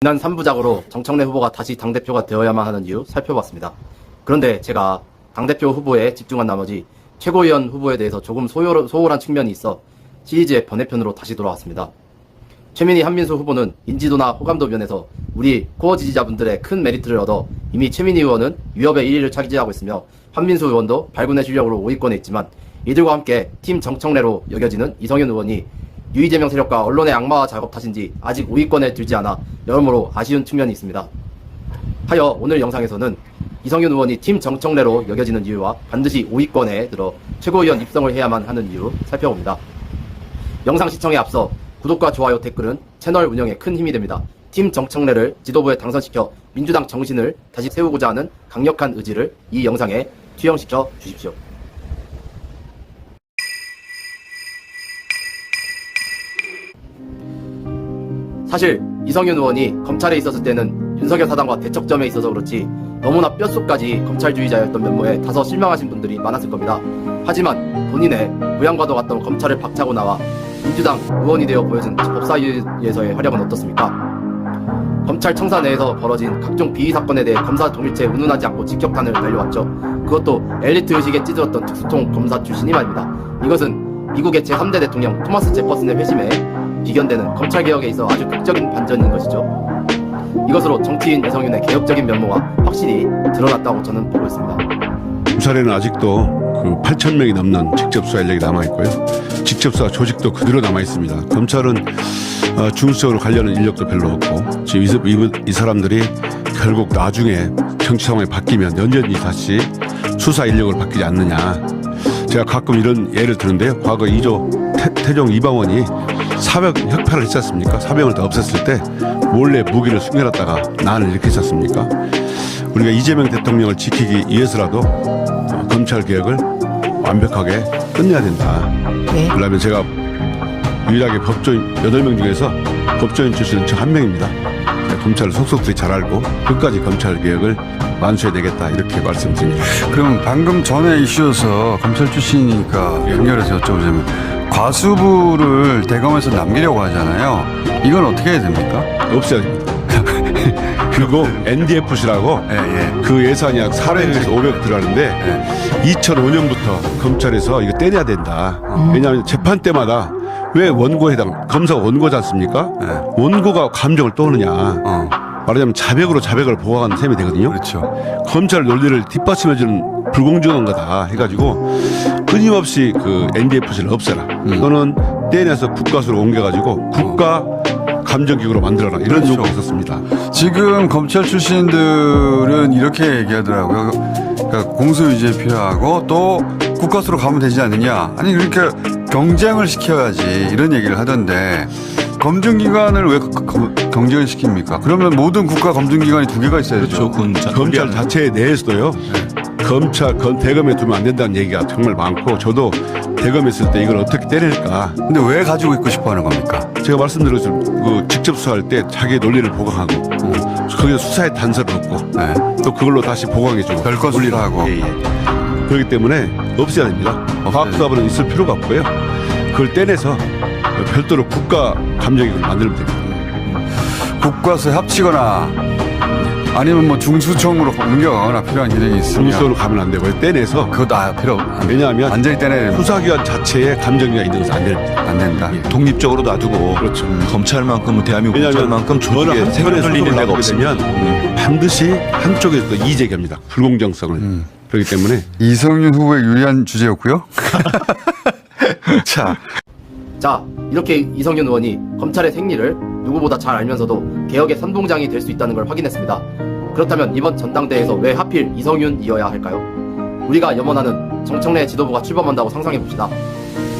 지난 3부작으로 정청래 후보가 다시 당대표가 되어야만 하는 이유 살펴봤습니다. 그런데 제가 당대표 후보에 집중한 나머지 최고위원 후보에 대해서 조금 소홀한 측면이 있어 시리즈의 번외편으로 다시 돌아왔습니다. 최민희 한민수 후보는 인지도나 호감도 면에서 우리 코어 지지자분들의 큰 메리트를 얻어 이미 최민희 의원은 위협의 1위를 차지하고 있으며 한민수 의원도 발군의 실력으로 5위권에 있지만 이들과 함께 팀 정청래로 여겨지는 이성윤 의원이 유이재명 세력과 언론의 악마화 작업 탓인지 아직 5위권에 들지 않아 여러모로 아쉬운 측면이 있습니다. 하여 오늘 영상에서는 이성윤 의원이 팀 정청래로 여겨지는 이유와 반드시 5위권에 들어 최고위원 입성을 해야만 하는 이유 살펴봅니다. 영상 시청에 앞서 구독과 좋아요, 댓글은 채널 운영에 큰 힘이 됩니다. 팀 정청래를 지도부에 당선시켜 민주당 정신을 다시 세우고자 하는 강력한 의지를 이 영상에 투영시켜 주십시오. 사실 이성윤 의원이 검찰에 있었을 때는 윤석열 사단과 대척점에 있어서 그렇지 너무나 뼈속까지 검찰주의자였던 면모에 다소 실망하신 분들이 많았을 겁니다. 하지만 본인의 고향과도 같던 검찰을 박차고 나와 민주당 의원이 되어 보여준 법사위에서의 활약은 어떻습니까? 검찰 청사 내에서 벌어진 각종 비위 사건에 대해 검사 동일체에 운운하지 않고 직격탄을 날려왔죠. 그것도 엘리트 의식에 찌들었던 특수통 검사 출신이 말입니다. 이것은 미국의 제3대 대통령 토마스 제퍼슨의 회심에 비견되는 검찰개혁에 있어 아주 극적인 반전인 것이죠. 이것으로 정치인 이성윤의 개혁적인 면모가 확실히 드러났다고 저는 보고 있습니다. 검찰에는 아직도 그 8,000명이 넘는 직접수사 인력이 남아있고요. 직접수사 조직도 그대로 남아있습니다. 검찰은 중수적으로 가려는 인력도 별로 없고 지금 이 사람들이 결국 나중에 정치 상황이 바뀌면 연전히 다시 수사 인력을 바뀌지 않느냐. 제가 가끔 이런 예를 드는데요. 과거 2조 태종 이방원이 사병 혁파를 했지 않습니까? 사병을 다 없앴을 때 몰래 무기를 숨겨놨다가 난을 일으켰지 않습니까? 우리가 이재명 대통령을 지키기 위해서라도 검찰개혁을 완벽하게 끝내야 된다. 네. 그러면 제가 유일하게 법조인 8명 중에서 법조인 출신은 저 한 명입니다. 검찰을 속속들이 잘 알고 끝까지 검찰개혁을 완수해내겠다 이렇게 말씀드립니다. 그럼 방금 전에 이슈여서 검찰 출신이니까 연결해서 여쭤보자면 과수부를 대검에서 남기려고 하잖아요. 이건 어떻게 해야 됩니까? 없어야 됩니다. 그리고 NDFC라고 그 예산이 약 400에서 500 들어가는데 2005년부터 검찰에서 이거 떼내야 된다. 왜냐하면 재판 때마다 왜 원고해당 검사가 원고지 않습니까? 원고가 감정을 떠오르냐. 말하자면 자백으로 자백을 보호하는 셈이 되거든요. 그렇죠. 검찰 논리를 뒷받침해주는 불공정한 거다 해가지고 끊임없이 그 NDFC를 없애라. 또는 떼내서 국가수로 옮겨가지고 국가 감정기구로 만들어라. 이런 그렇죠. 요구가 있었습니다. 지금 검찰 출신들은 이렇게 얘기하더라고요. 그러니까 공소유지에 필요하고 또 국가수로 가면 되지 않느냐. 아니 그러니까 경쟁을 시켜야지 이런 얘기를 하던데 검증기관을 왜 경쟁을 시킵니까? 그러면 모든 국가 검증기관이 2개가 있어야 되죠. 그렇죠. 검찰 자체 내에서도요. 검찰 대검에 두면 안 된다는 얘기가 정말 많고 저도 대검에 있을 때 이걸 어떻게 때릴까. 근데 왜 가지고 있고 싶어 하는 겁니까? 제가 말씀드렸죠. 그 직접 수사할 때 자기 논리를 보강하고 거기서 수사의 단서를 얻고 또 그걸로 다시 보강해주고 별거 수사하고. 그렇기 때문에 없애야 됩니다. 과학수사부는 있을 필요가 없고요. 그걸 떼내서 별도로 국가 감정기구를 만들면 됩니다. 국과수에 합치거나 아니면 뭐 중수청으로 옮겨가거나 필요한 일이 있으면 중수로 가면 안 되고요. 떼내서 그거 필요 없. 왜냐하면 완전히 떼내야 됩니다. 수사기관 자체에 감정기가 있는 것은 안 됩니다. 안 된다. 독립적으로 놔두고 그렇죠. 검찰만큼 대한민국 왜냐하면 검찰만큼 조직에 생을 돌리는 데가 없으면 반드시 한쪽에서 이의제기 합니다. 불공정성을. 그렇기 때문에 이성윤 후보에 유리한 주제였고요. 자, 이렇게 이성윤 의원이 검찰의 생리를 누구보다 잘 알면서도 개혁의 선봉장이 될 수 있다는 걸 확인했습니다. 그렇다면 이번 전당대회에서 왜 하필 이성윤이어야 할까요? 우리가 염원하는 정청래 지도부가 출범한다고 상상해봅시다.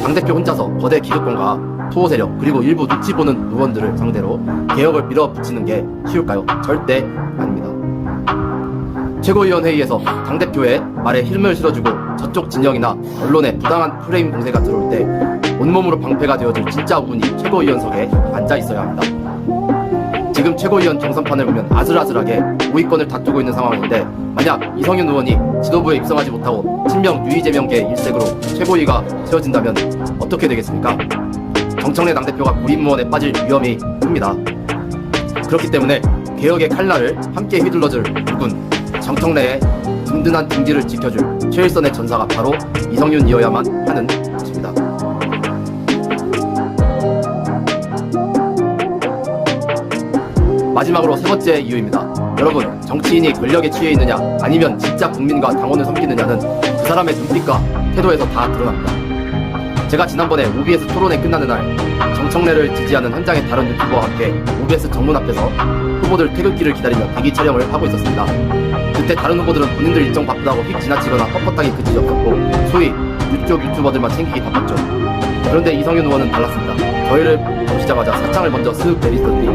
당대표 혼자서 거대 기득권과 토호 세력 그리고 일부 눈치 보는 의원들을 상대로 개혁을 밀어붙이는 게 쉬울까요? 절대 아닙니다. 최고위원 회의에서 당대표의 말에 힘을 실어주고 저쪽 진영이나 언론의 부당한 프레임 공세가 들어올 때 온몸으로 방패가 되어줄 진짜 우군이 최고위원석에 앉아있어야 합니다. 지금 최고위원 경선판을 보면 아슬아슬하게 5위권을 다투고 있는 상황인데 만약 이성윤 의원이 지도부에 입성하지 못하고 친명 유이재명계 일색으로 최고위가 세워진다면 어떻게 되겠습니까? 정청래 당대표가 구인무원에 빠질 위험이 큽니다. 그렇기 때문에 개혁의 칼날을 함께 휘둘러줄 누군 정청래의 든든한 등지를 지켜줄 최일선의 전사가 바로 이성윤이어야만 하는 것입니다. 마지막으로 세 번째 이유입니다. 여러분, 정치인이 권력에 취해 있느냐 아니면 진짜 국민과 당원을 섬기느냐는 그 사람의 눈빛과 태도에서 다 드러납니다. 제가 지난번에 OBS 토론회 끝나는 날 정청래를 지지하는 현장의 다른 유튜버와 함께 OBS 정문 앞에서 후보들 퇴근길을 기다리며 대기 촬영을 하고 있었습니다. 그때 다른 후보들은 본인들 일정 바쁘다고 휙 지나치거나 뻣뻣하게 그치지 없었고 소위 유쪽 유튜버들만 챙기기 바빴죠. 그런데 이성윤 의원은 달랐습니다. 저희를 보시자마자 사창을 먼저 쓱 내리더니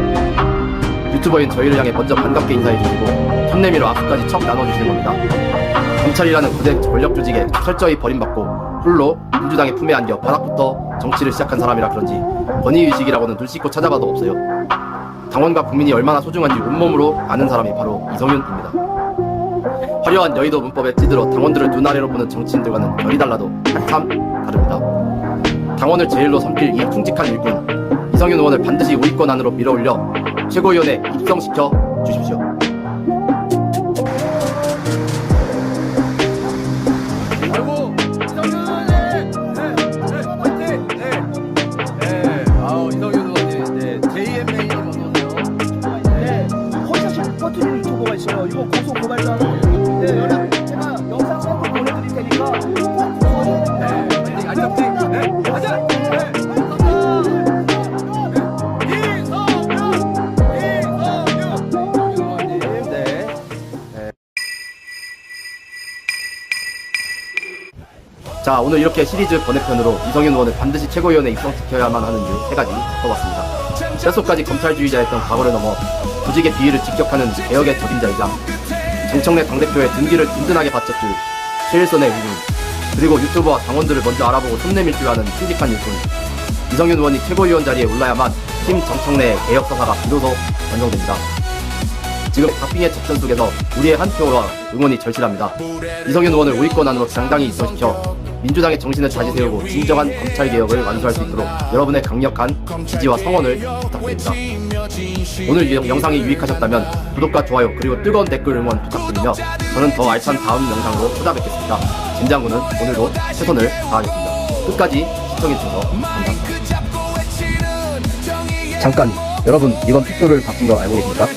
유튜버인 저희를 향해 먼저 반갑게 인사해주시고 손 내밀어 악수까지 척 나눠주시는 겁니다. 검찰이라는 거대 권력 조직에 철저히 버림받고 홀로 민주당의 품에 안겨 바닥부터 정치를 시작한 사람이라 그런지 권위의식이라고는 눈 씻고 찾아봐도 없어요. 당원과 국민이 얼마나 소중한지 온몸으로 아는 사람이 바로 이성윤입니다. 화려한 여의도 문법에 찌들어 당원들을 눈 아래로 보는 정치인들과는 결이 달라도 한참 다릅니다. 당원을 제일로 섬길 이 퉁직한 일꾼 이성윤 의원을 반드시 우위권 안으로 밀어올려 최고위원회 입성시켜 주십시오. 아이고 이성윤 의원님, JMA 허위사실 퍼뜨리는 유튜버가 있어요. 이거 고소 고발도 하는 거예요. 네, 연락 제가 영상 샘플 보내드릴 테니까 꼭 보고하셔야 됩니다. 가자. 자, 오늘 이렇게 시리즈 번외편으로 이성윤 의원을 반드시 최고위원회에 입성시켜야만 하는 이유 3가지 짚어봤습니다. 뼛속까지 검찰주의자였던 과거를 넘어 조직의 비위를 직격하는 개혁의 적임자이자 정청래 당대표의 등기를 든든하게 바쳤줄 최일선의 의군, 그리고 유튜버와 당원들을 먼저 알아보고 손 내밀 줄 아는 충직한 일꾼 이성윤 의원이 최고위원 자리에 올라야만 팀 정청래의 개혁 서사가 비로소 완성됩니다. 지금 박빙의 접전 속에서 우리의 한 표와 응원이 절실합니다. 이성윤 의원을 우위권 안으로 당당히 입성시켜 민주당의 정신을 다시 세우고 진정한 검찰개혁을 완수할 수 있도록 여러분의 강력한 지지와 성원을 부탁드립니다. 오늘 영상이 유익하셨다면 구독과 좋아요 그리고 뜨거운 댓글 응원 부탁드리며 저는 더 알찬 다음 영상으로 찾아뵙겠습니다. 진장군은 오늘도 최선을 다하겠습니다. 끝까지 시청해주셔서 감사합니다. 잠깐, 여러분 이번 투표를 바뀐 거 알고 계십니까?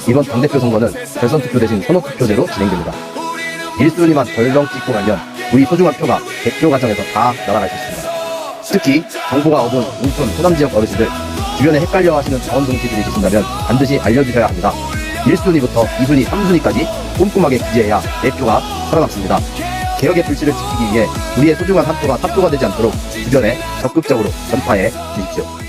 이번 당대표 선거는 결선 투표 대신 선호 투표제로 진행됩니다. 1순위만 덜렁 찍고 가면 우리 소중한 표가 대표 과정에서 다 날아갈 수 있습니다. 특히 정보가 어두운 인천 호남 지역 어르신들, 주변에 헷갈려 하시는 자원 정치들이 계신다면 반드시 알려주셔야 합니다. 1순위부터 2순위, 3순위까지 꼼꼼하게 기재해야 내 표가 살아남습니다. 개혁의 불씨를 지키기 위해 우리의 소중한 한 표가 사표가 되지 않도록 주변에 적극적으로 전파해 주십시오.